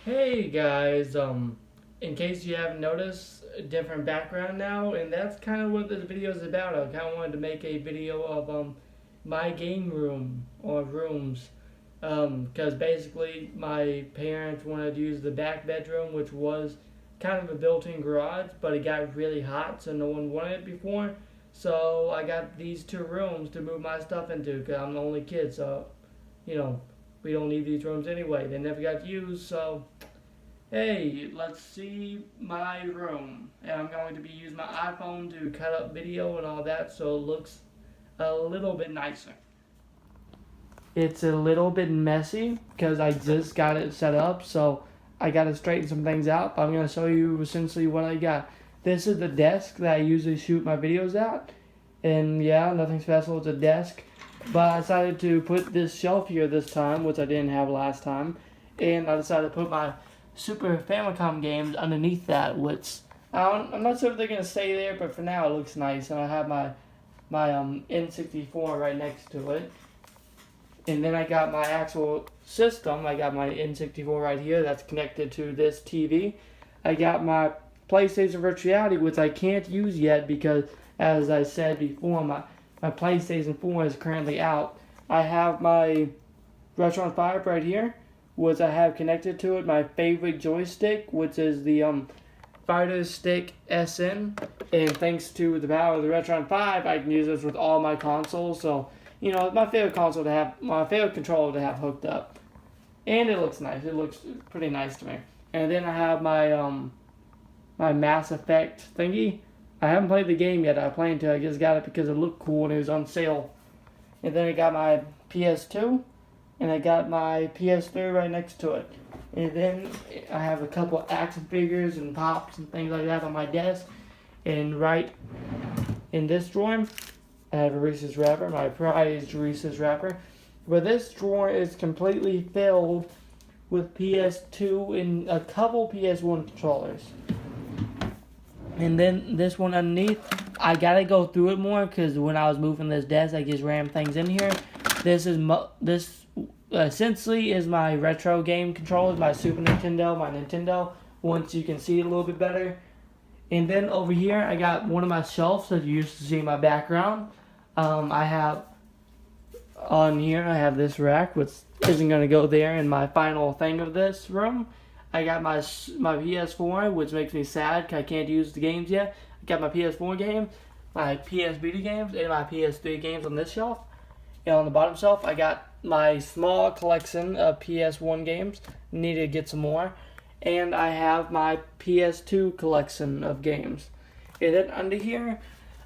Hey guys, in case you haven't noticed, a different background now, and that's kind of what this video is about. I kind of wanted to make a video of my game room or rooms, because basically my parents wanted to use the back bedroom, which was kind of a built-in garage, but it got really hot, so no one wanted it before. So I got these two rooms to move my stuff into, because I'm the only kid, so you know we don't need these rooms anyway. They never got used, so hey, let's see my room. And I'm going to be using my iPhone to cut up video and all that so it looks a little bit nicer. It's a little bit messy because I just got it set up, so I got to straighten some things out. But I'm going to show you essentially what I got. This is the desk that I usually shoot my videos at. And yeah, nothing special, it's a desk. But I decided to put this shelf here this time, which I didn't have last time. And I decided to put my Super Famicom games underneath that, which I'm not sure if they're gonna stay there, but for now it looks nice. And I have my N64 right next to it, and then I got my actual system. I got my N64 right here that's connected to this TV. I got my PlayStation Virtual Reality, which I can't use yet because, as I said before, my PlayStation 4 is currently out. I have my Retron 5 right here, which I have connected to it. My favorite joystick, which is the Fighter Stick SN, and thanks to the power of the Retron 5, I can use this with all my consoles. So, my favorite console to have, my favorite controller to have hooked up, and it looks nice. It looks pretty nice to me. And then I have my Mass Effect thingy. I haven't played the game yet. I plan to. I just got it because it looked cool and it was on sale. And then I got my PS2, and I got my PS3 right next to it. And then I have a couple action figures and pops and things like that on my desk. And right in this drawer, I have a Reese's wrapper, my prized Reese's wrapper. But this drawer is completely filled with PS2 and a couple PS1 controllers. And then this one underneath, I gotta go through it more because when I was moving this desk, I just rammed things in here. This essentially is my retro game controllers, my Super Nintendo, my Nintendo. Once you can see it a little bit better. And then over here, I got one of my shelves that you used to see in my background. I have on here, I have this rack, which isn't gonna go there in my final thing of this room. I got my PS4, which makes me sad because I can't use the games yet. I got my PS4 games, my PS Vita games, and my PS3 games on this shelf. And on the bottom shelf, I got my small collection of PS1 games. Need to get some more. And I have my PS2 collection of games. And then under here,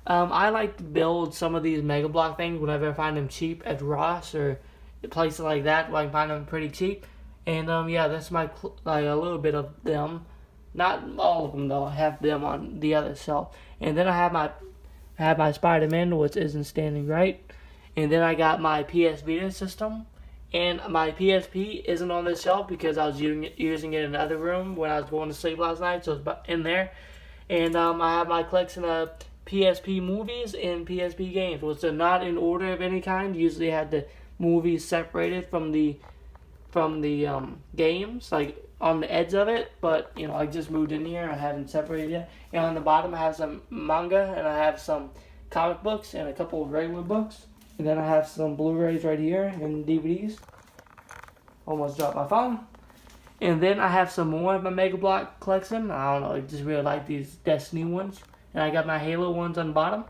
I like to build some of these Mega Block things whenever I find them cheap at Ross or places like that where I can find them pretty cheap. And yeah, that's my like a little bit of them, not all of them though. I have them on the other shelf, and then I have my Spider-Man, which isn't standing right, and then I got my PS Vita system, and my PSP isn't on this shelf because I was using it in another room when I was going to sleep last night, so it's in there, and I have my collection of PSP movies and PSP games, which are not in order of any kind. Usually, I had the movies separated from the games, like on the edge of it, but I just moved in here. I haven't separated yet. And on the bottom, I have some manga, and I have some comic books, and a couple of regular books. And then I have some Blu-rays right here and DVDs. Almost dropped my phone. And then I have some more of my Mega Block collection. I don't know, I just really like these Destiny ones. And I got my Halo ones on the bottom.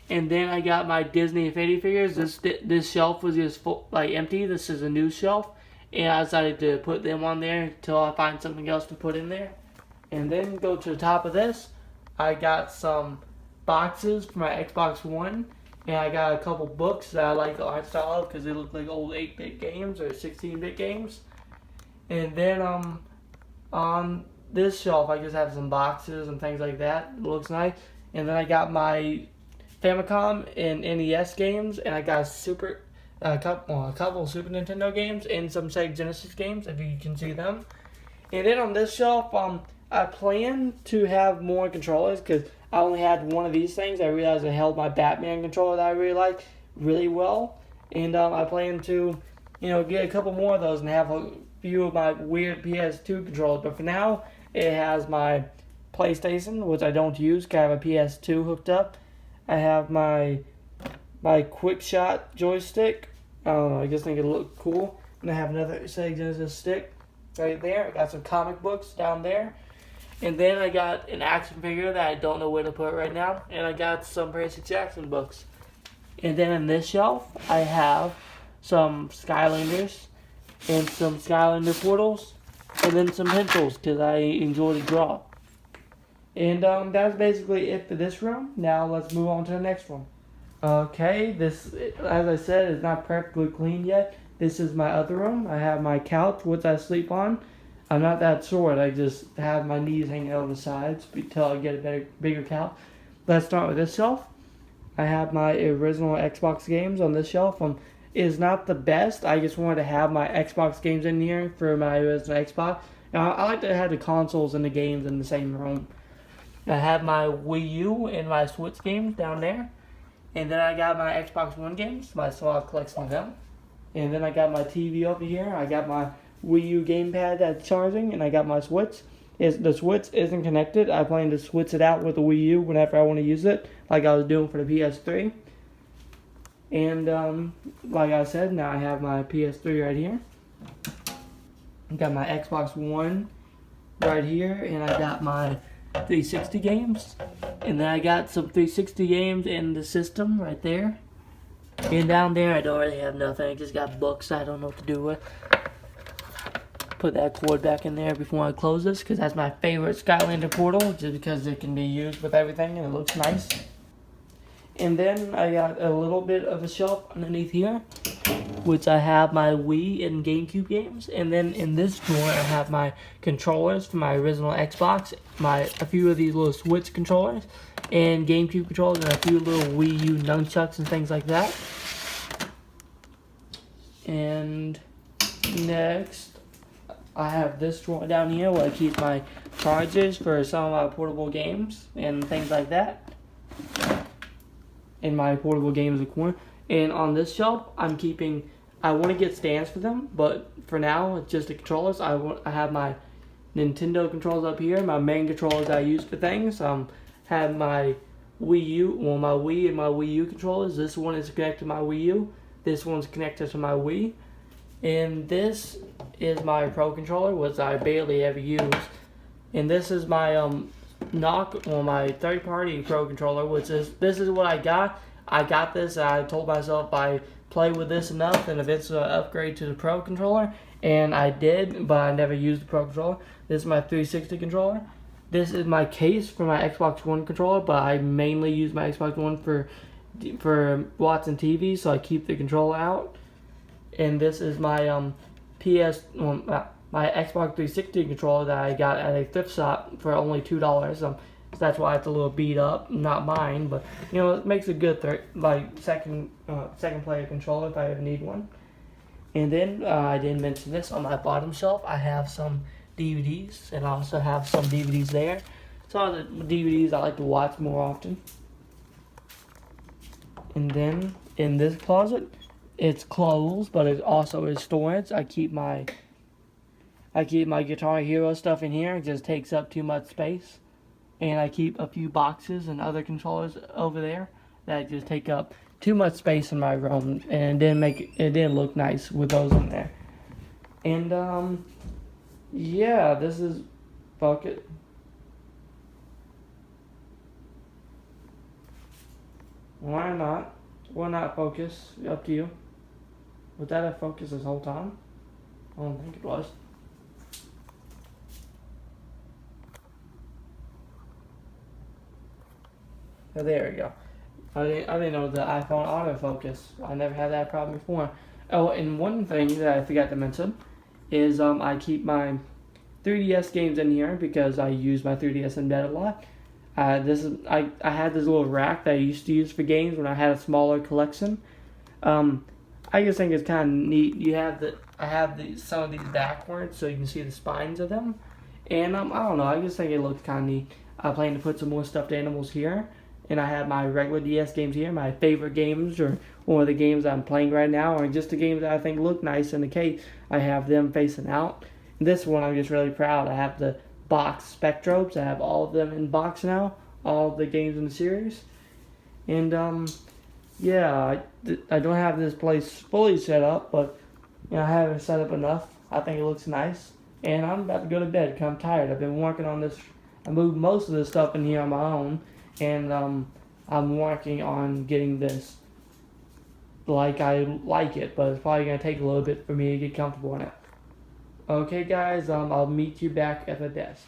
And then I got my Disney Infinity figures. This shelf was just full, like empty. This is a new shelf, and I decided to put them on there until I find something else to put in there. And then go to the top of this. I got some boxes for my Xbox One, and I got a couple books that I like the art style of because they look like old 8-bit games or 16-bit games. And then on this shelf, I just have some boxes and things like that. It looks nice. And then I got my Famicom and NES games, and I got a couple Super Nintendo games and some Sega Genesis games, if you can see them. And then on this shelf, I plan to have more controllers because I only had one of these things. I realized I held my Batman controller that I really like really well, and I plan to get a couple more of those and have a few of my weird PS2 controllers. But for now, it has my PlayStation, which I don't use because I have a PS2 hooked up. I have my Quick Shot joystick. I don't know, I just think it'll look cool. And I have another Sega Genesis stick right there. I got some comic books down there. And then I got an action figure that I don't know where to put right now. And I got some Percy Jackson books. And then in this shelf, I have some Skylanders and some Skylander portals. And then some pencils because I enjoy to draw. And that's basically it for this room. Now let's move on to the next one. Okay, this, as I said, is not perfectly clean yet. This is my other room. I have my couch, which I sleep on. I'm not that short. I just have my knees hanging over the sides until I get a bigger couch. Let's start with this shelf. I have my original Xbox games on this shelf. It is not the best. I just wanted to have my Xbox games in here for my original Xbox. Now, I like to have the consoles and the games in the same room. I have my Wii U and my Switch games down there. And then I got my Xbox One games, my small collection of them. And then I got my TV over here. I got my Wii U gamepad that's charging, and I got my Switch. The Switch isn't connected. I plan to switch it out with the Wii U whenever I want to use it, like I was doing for the PS3. And like I said, now I have my PS3 right here. I got my Xbox One right here, and I got my 360 games. And then I got some 360 games in the system right there. And down there, I don't really have nothing. I just got books I don't know what to do with. Put that cord back in there before I close this, because that's my favorite Skylander portal, just because it can be used with everything and it looks nice. And then I got a little bit of a shelf underneath here, which I have my Wii and GameCube games. And then in this drawer, I have my controllers for my original Xbox, a few of these little Switch controllers, and GameCube controllers, and a few little Wii U nunchucks and things like that. And next, I have this drawer down here where I keep my chargers for some of my portable games and things like that. And my portable games, of course. And on this shelf, I want to get stands for them, but for now, it's just the controllers. I have my Nintendo controllers up here, my main controllers I use for things. Have my Wii U, my Wii and my Wii U controllers. This one is connected to my Wii U. This one's connected to my Wii. And this is my Pro controller, which I barely ever use. And this is my my third-party Pro controller, this is what I got. I got this, I told myself I play with this enough and eventually I'll upgrade to the Pro controller. And I did, but I never used the Pro controller. This is my 360 controller. This is my case for my Xbox One controller, but I mainly use my Xbox One for watching TV, so I keep the controller out. And this is my my Xbox 360 controller that I got at a thrift shop for only $2. So that's why it's a little beat up. Not mine, but it makes a good second player controller if I ever need one. And then I didn't mention this, on my bottom shelf I have some DVDs, and I also have some DVDs there. Some of the DVDs I like to watch more often. And then in this closet, it's clothes, but it also is storage. I keep my Guitar Hero stuff in here. It just takes up too much space. And I keep a few boxes and other controllers over there that just take up too much space in my room, and it didn't look nice with those in there. And yeah, this is bucket. Why not? Why not focus? Up to you. Was that a focus this whole time? I don't think it was. Oh, there we go. I didn't know the iPhone autofocus. I never had that problem before. Oh, and one thing that I forgot to mention is I keep my 3DS games in here because I use my 3DS in bed a lot. I had this little rack that I used to use for games when I had a smaller collection. I just think it's kind of neat. I have some of these backwards so you can see the spines of them, and I don't know. I just think it looks kind of neat. I plan to put some more stuffed animals here, and I have my regular DS games here. My favorite games are or the games I'm playing right now, or just the games that I think look nice in the case. I have them facing out. This one I'm just really proud. I have the box Spectrobes. I have all of them in box now, all the games in the series. And yeah, I don't have this place fully set up, but I have it set up enough. I think it looks nice. And I'm about to go to bed because I'm tired. I've been working on this. I moved most of this stuff in here on my own, and I'm working on getting this like I like it, but it's probably going to take a little bit for me to get comfortable in it. Okay guys, I'll meet you back at the desk.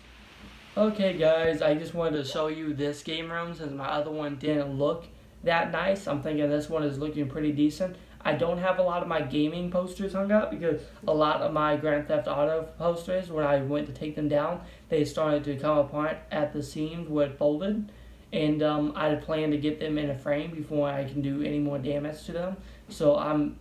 Okay guys, I just wanted to show you this game room since my other one didn't look that nice. I'm thinking this one is looking pretty decent. I don't have a lot of my gaming posters hung up because a lot of my Grand Theft Auto posters, when I went to take them down, they started to come apart at the seams where it folded. And I had planned to get them in a frame before I can do any more damage to them. So I'm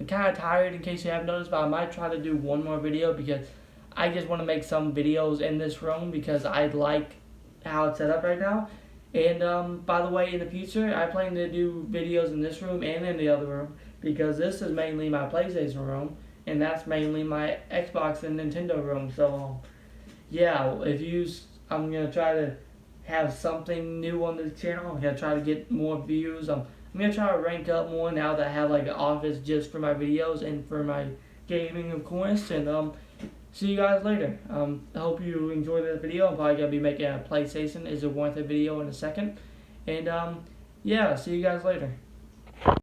kind of tired, in case you haven't noticed, but I might try to do one more video because I just want to make some videos in this room because I like how it's set up right now. And by the way, in the future, I plan to do videos in this room and in the other room because this is mainly my PlayStation room and that's mainly my Xbox and Nintendo room. So yeah, I'm gonna try to have something new on this channel. I'm gonna try to get more views. I'm gonna try to rank up more now that I have like an office just for my videos and for my gaming, of course. And see you guys later. I hope you enjoyed this video. I'm probably gonna be making a PlayStation Is It Worth It video in a second. And yeah, see you guys later.